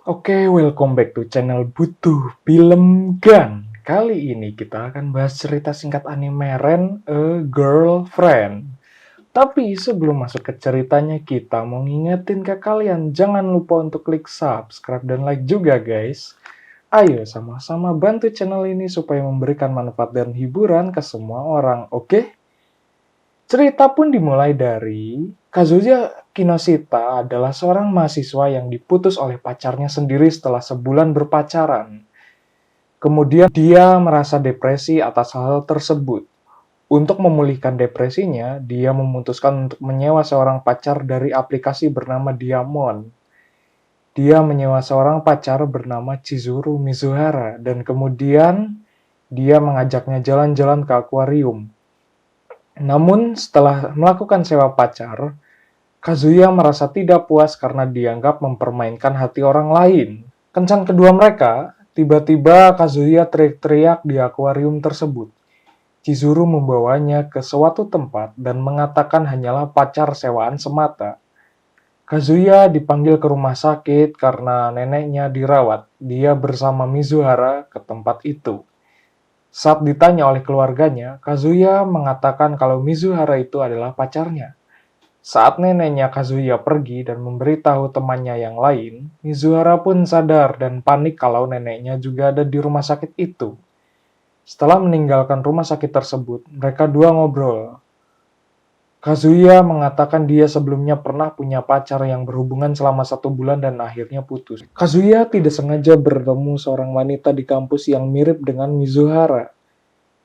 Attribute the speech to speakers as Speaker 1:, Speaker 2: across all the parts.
Speaker 1: Oke, welcome back to channel Butuh Film Gun. Kali ini kita akan bahas cerita singkat anime Ren a Girlfriend. Tapi sebelum masuk ke ceritanya, kita mau ngingetin ke kalian, jangan lupa untuk klik subscribe dan like juga guys. Ayo sama-sama bantu channel ini supaya memberikan manfaat dan hiburan ke semua orang, oke? Cerita pun dimulai dari Kazuya Kinoshita adalah seorang mahasiswa yang diputus oleh pacarnya sendiri setelah sebulan berpacaran. Kemudian dia merasa depresi atas hal tersebut. Untuk memulihkan depresinya, dia memutuskan untuk menyewa seorang pacar dari aplikasi bernama Diamond. Dia menyewa seorang pacar bernama Chizuru Mizuhara dan kemudian dia mengajaknya jalan-jalan ke akuarium. Namun, setelah melakukan sewa pacar, Kazuya merasa tidak puas karena dianggap mempermainkan hati orang lain. Kencan kedua mereka, tiba-tiba Kazuya teriak-teriak di akuarium tersebut. Chizuru membawanya ke suatu tempat dan mengatakan hanyalah pacar sewaan semata. Kazuya dipanggil ke rumah sakit karena neneknya dirawat. Dia bersama Mizuhara ke tempat itu. Saat ditanya oleh keluarganya, Kazuya mengatakan kalau Mizuhara itu adalah pacarnya. Saat neneknya Kazuya pergi dan memberitahu temannya yang lain, Mizuhara pun sadar dan panik kalau neneknya juga ada di rumah sakit itu. Setelah meninggalkan rumah sakit tersebut, mereka dua ngobrol. Kazuya mengatakan dia sebelumnya pernah punya pacar yang berhubungan selama 1 bulan dan akhirnya putus. Kazuya tidak sengaja bertemu seorang wanita di kampus yang mirip dengan Mizuhara.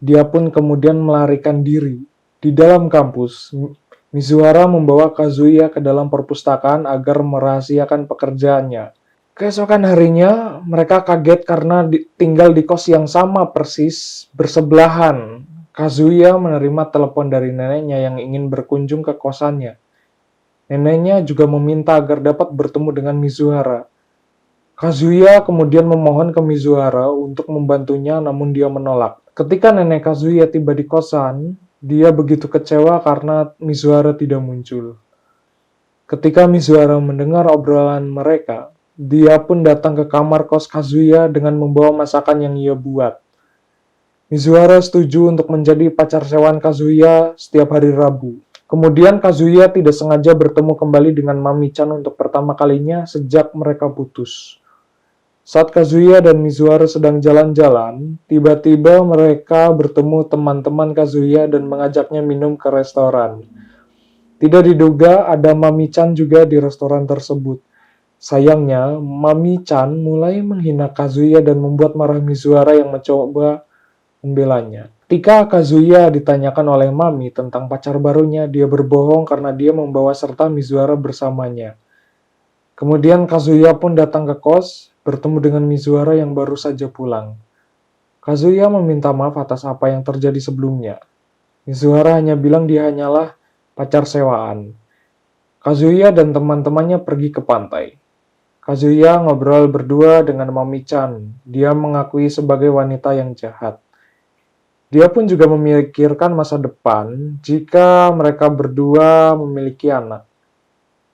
Speaker 1: Dia pun kemudian melarikan diri. Di dalam kampus, Mizuhara membawa Kazuya ke dalam perpustakaan agar merahasiakan pekerjaannya. Keesokan harinya, mereka kaget karena tinggal di kos yang sama persis bersebelahan. Kazuya menerima telepon dari neneknya yang ingin berkunjung ke kosannya. Neneknya juga meminta agar dapat bertemu dengan Mizuhara. Kazuya kemudian memohon ke Mizuhara untuk membantunya, namun dia menolak. Ketika nenek Kazuya tiba di kosan, dia begitu kecewa karena Mizuhara tidak muncul. Ketika Mizuhara mendengar obrolan mereka, dia pun datang ke kamar kos Kazuya dengan membawa masakan yang ia buat. Mizuhara setuju untuk menjadi pacar sewaan Kazuya setiap hari Rabu. Kemudian Kazuya tidak sengaja bertemu kembali dengan Mami-chan untuk pertama kalinya sejak mereka putus. Saat Kazuya dan Mizuhara sedang jalan-jalan, tiba-tiba mereka bertemu teman-teman Kazuya dan mengajaknya minum ke restoran. Tidak diduga ada Mami-chan juga di restoran tersebut. Sayangnya, Mami-chan mulai menghina Kazuya dan membuat marah Mizuhara yang mencoba membelanya. Ketika Kazuya ditanyakan oleh Mami tentang pacar barunya, dia berbohong karena dia membawa serta Mizuhara bersamanya. Kemudian Kazuya pun datang ke kos, bertemu dengan Mizuhara yang baru saja pulang. Kazuya meminta maaf atas apa yang terjadi sebelumnya. Mizuhara hanya bilang dia hanyalah pacar sewaan. Kazuya dan teman-temannya pergi ke pantai. Kazuya ngobrol berdua dengan Mami-chan. Dia mengakui sebagai wanita yang jahat. Dia pun juga memikirkan masa depan jika mereka berdua memiliki anak.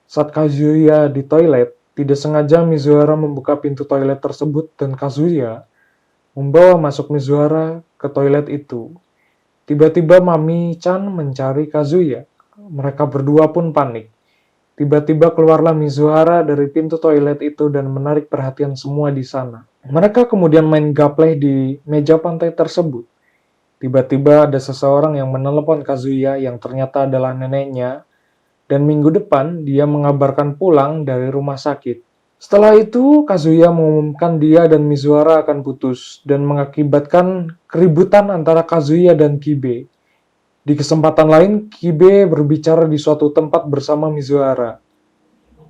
Speaker 1: Saat Kazuya di toilet, tidak sengaja Mizuhara membuka pintu toilet tersebut dan Kazuya membawa masuk Mizuhara ke toilet itu. Tiba-tiba Mami-chan mencari Kazuya. Mereka berdua pun panik. Tiba-tiba keluarlah Mizuhara dari pintu toilet itu dan menarik perhatian semua di sana. Mereka kemudian main gapleh di meja pantai tersebut. Tiba-tiba ada seseorang yang menelepon Kazuya yang ternyata adalah neneknya, dan minggu depan dia mengabarkan pulang dari rumah sakit. Setelah itu, Kazuya mengumumkan dia dan Mizuhara akan putus, dan mengakibatkan keributan antara Kazuya dan Kibe. Di kesempatan lain, Kibe berbicara di suatu tempat bersama Mizuhara.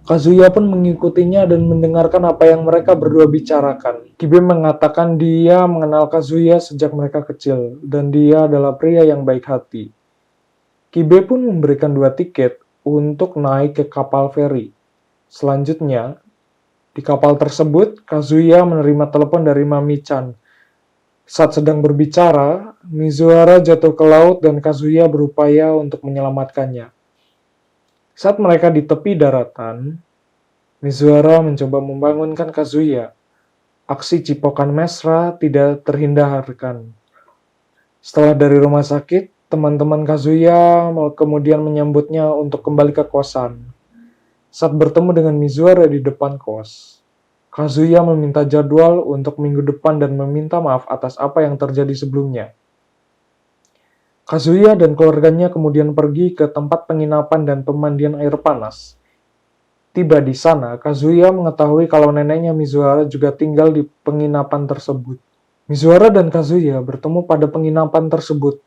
Speaker 1: Kazuya pun mengikutinya dan mendengarkan apa yang mereka berdua bicarakan. Kibe mengatakan dia mengenal Kazuya sejak mereka kecil, dan dia adalah pria yang baik hati. Kibe pun memberikan 2 tiket untuk naik ke kapal feri. Selanjutnya, di kapal tersebut, Kazuya menerima telepon dari Mami-chan. Saat sedang berbicara, Mizuhara jatuh ke laut dan Kazuya berupaya untuk menyelamatkannya. Saat mereka di tepi daratan, Mizuhara mencoba membangunkan Kazuya. Aksi cipokan mesra tidak terhindarkan. Setelah dari rumah sakit, teman-teman Kazuya kemudian menyambutnya untuk kembali ke kosan. Saat bertemu dengan Mizuhara di depan kos, Kazuya meminta jadwal untuk minggu depan dan meminta maaf atas apa yang terjadi sebelumnya. Kazuya dan keluarganya kemudian pergi ke tempat penginapan dan pemandian air panas. Tiba di sana, Kazuya mengetahui kalau neneknya Mizuhara juga tinggal di penginapan tersebut. Mizuhara dan Kazuya bertemu pada penginapan tersebut.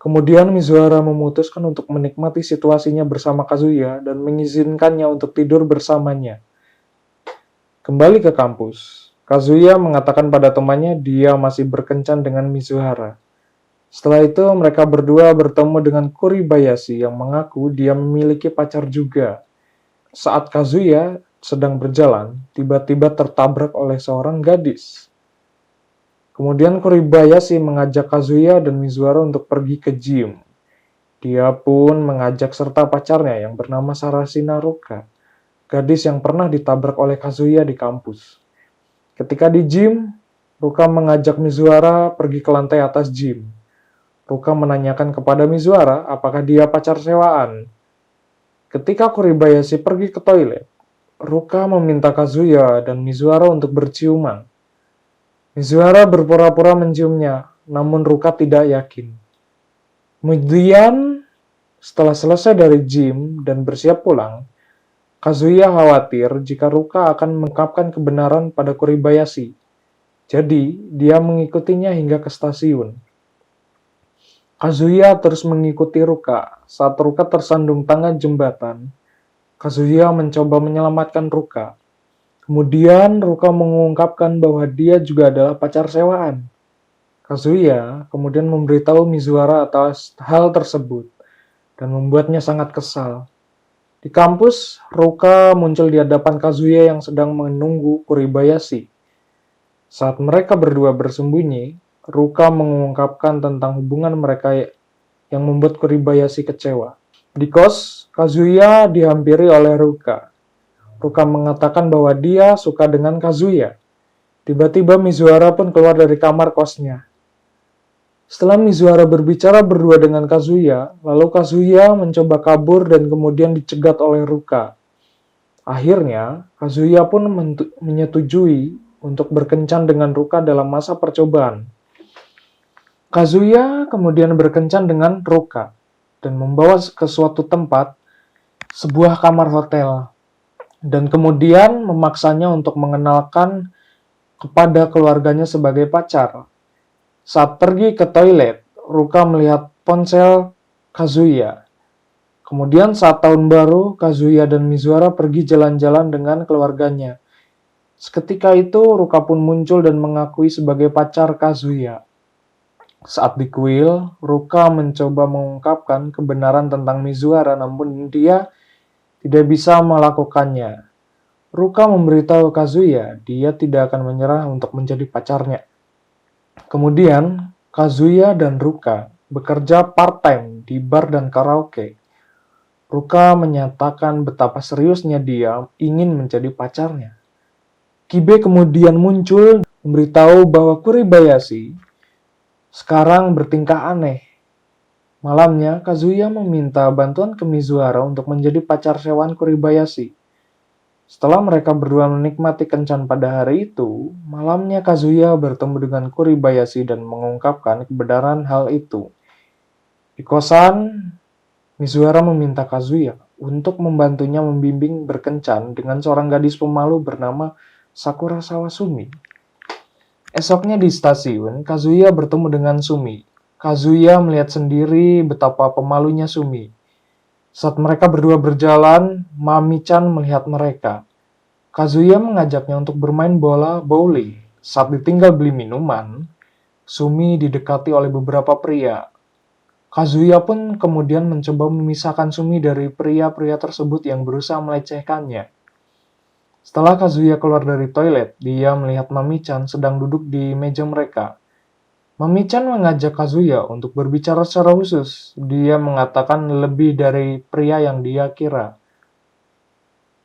Speaker 1: Kemudian Mizuhara memutuskan untuk menikmati situasinya bersama Kazuya dan mengizinkannya untuk tidur bersamanya. Kembali ke kampus, Kazuya mengatakan pada temannya dia masih berkencan dengan Mizuhara. Setelah itu, mereka berdua bertemu dengan Kuribayashi yang mengaku dia memiliki pacar juga. Saat Kazuya sedang berjalan, tiba-tiba tertabrak oleh seorang gadis. Kemudian Kuribayashi mengajak Kazuya dan Mizuhara untuk pergi ke gym. Dia pun mengajak serta pacarnya yang bernama Sarashina Ruka, gadis yang pernah ditabrak oleh Kazuya di kampus. Ketika di gym, Ruka mengajak Mizuhara pergi ke lantai atas gym. Ruka menanyakan kepada Mizuhara apakah dia pacar sewaan. Ketika Kuribayashi pergi ke toilet, Ruka meminta Kazuya dan Mizuhara untuk berciuman. Mizuhara berpura-pura menciumnya, namun Ruka tidak yakin. Kemudian, setelah selesai dari gym dan bersiap pulang, Kazuya khawatir jika Ruka akan mengungkapkan kebenaran pada Kuribayashi. Jadi, dia mengikutinya hingga ke stasiun. Kazuya terus mengikuti Ruka. Saat Ruka tersandung tangga jembatan, Kazuya mencoba menyelamatkan Ruka. Kemudian Ruka mengungkapkan bahwa dia juga adalah pacar sewaan. Kazuya kemudian memberitahu Mizuhara atas hal tersebut dan membuatnya sangat kesal. Di kampus, Ruka muncul di hadapan Kazuya yang sedang menunggu Kuribayashi. Saat mereka berdua bersembunyi, Ruka mengungkapkan tentang hubungan mereka yang membuat Kuribayashi kecewa. Di kos, Kazuya dihampiri oleh Ruka. Ruka mengatakan bahwa dia suka dengan Kazuya. Tiba-tiba Mizuhara pun keluar dari kamar kosnya. Setelah Mizuhara berbicara berdua dengan Kazuya, lalu Kazuya mencoba kabur dan kemudian dicegat oleh Ruka. Akhirnya, Kazuya pun menyetujui untuk berkencan dengan Ruka dalam masa percobaan. Kazuya kemudian berkencan dengan Ruka dan membawa ke suatu tempat, sebuah kamar hotel, dan kemudian memaksanya untuk mengenalkan kepada keluarganya sebagai pacar. Saat pergi ke toilet, Ruka melihat ponsel Kazuya. Kemudian saat tahun baru, Kazuya dan Mizuhara pergi jalan-jalan dengan keluarganya. Seketika itu, Ruka pun muncul dan mengakui sebagai pacar Kazuya. Saat di kuil, Ruka mencoba mengungkapkan kebenaran tentang Mizuhara, namun dia tidak bisa melakukannya. Ruka memberitahu Kazuya dia tidak akan menyerah untuk menjadi pacarnya. Kemudian, Kazuya dan Ruka bekerja part-time di bar dan karaoke. Ruka menyatakan betapa seriusnya dia ingin menjadi pacarnya. Kibe kemudian muncul memberitahu bahwa Kuribayashi sekarang bertingkah aneh. Malamnya, Kazuya meminta bantuan ke Mizuhara untuk menjadi pacar sewaan Kuribayashi. Setelah mereka berdua menikmati kencan pada hari itu, malamnya Kazuya bertemu dengan Kuribayashi dan mengungkapkan kebenaran hal itu. Di kosan, Mizuhara meminta Kazuya untuk membantunya membimbing berkencan dengan seorang gadis pemalu bernama Sakura Sawasumi. Esoknya di stasiun, Kazuya bertemu dengan Sumi. Kazuya melihat sendiri betapa pemalunya Sumi. Saat mereka berdua berjalan, Mami-chan melihat mereka. Kazuya mengajaknya untuk bermain bola bowling. Saat ditinggal beli minuman, Sumi didekati oleh beberapa pria. Kazuya pun kemudian mencoba memisahkan Sumi dari pria-pria tersebut yang berusaha melecehkannya. Setelah Kazuya keluar dari toilet, dia melihat Mami-chan sedang duduk di meja mereka. Mami-chan mengajak Kazuya untuk berbicara secara khusus. Dia mengatakan lebih dari pria yang dia kira.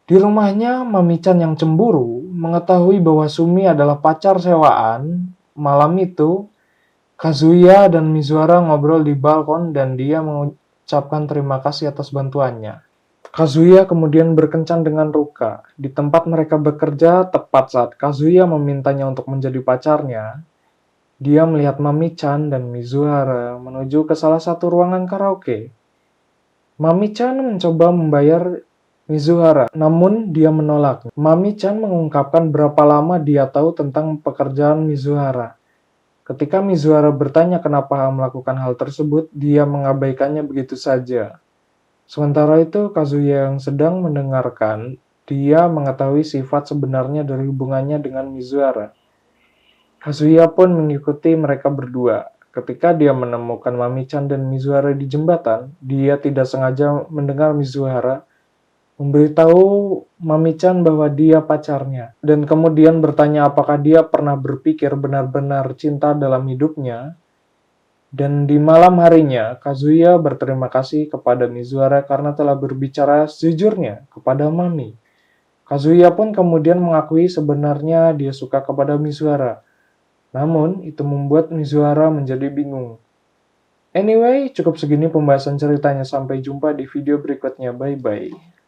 Speaker 1: Di rumahnya, Mami-chan yang cemburu mengetahui bahwa Sumi adalah pacar sewaan. Malam itu, Kazuya dan Mizuhara ngobrol di balkon dan dia mengucapkan terima kasih atas bantuannya. Kazuya kemudian berkencan dengan Ruka. Di tempat mereka bekerja, tepat saat Kazuya memintanya untuk menjadi pacarnya, dia melihat Mami-chan dan Mizuhara menuju ke salah satu ruangan karaoke. Mami-chan mencoba membayar Mizuhara, namun dia menolak. Mami-chan mengungkapkan berapa lama dia tahu tentang pekerjaan Mizuhara. Ketika Mizuhara bertanya kenapa melakukan hal tersebut, dia mengabaikannya begitu saja. Sementara itu, Kazuya yang sedang mendengarkan, dia mengetahui sifat sebenarnya dari hubungannya dengan Mizuhara. Kazuya pun mengikuti mereka berdua. Ketika dia menemukan Mami-chan dan Mizuhara di jembatan, dia tidak sengaja mendengar Mizuhara memberitahu Mami-chan bahwa dia pacarnya, dan kemudian bertanya apakah dia pernah berpikir benar-benar cinta dalam hidupnya. Dan di malam harinya, Kazuya berterima kasih kepada Mizuhara karena telah berbicara sejujurnya kepada Mami. Kazuya pun kemudian mengakui sebenarnya dia suka kepada Mizuhara. Namun, itu membuat Mizuhara menjadi bingung. Anyway, cukup segini pembahasan ceritanya. Sampai jumpa di video berikutnya. Bye-bye.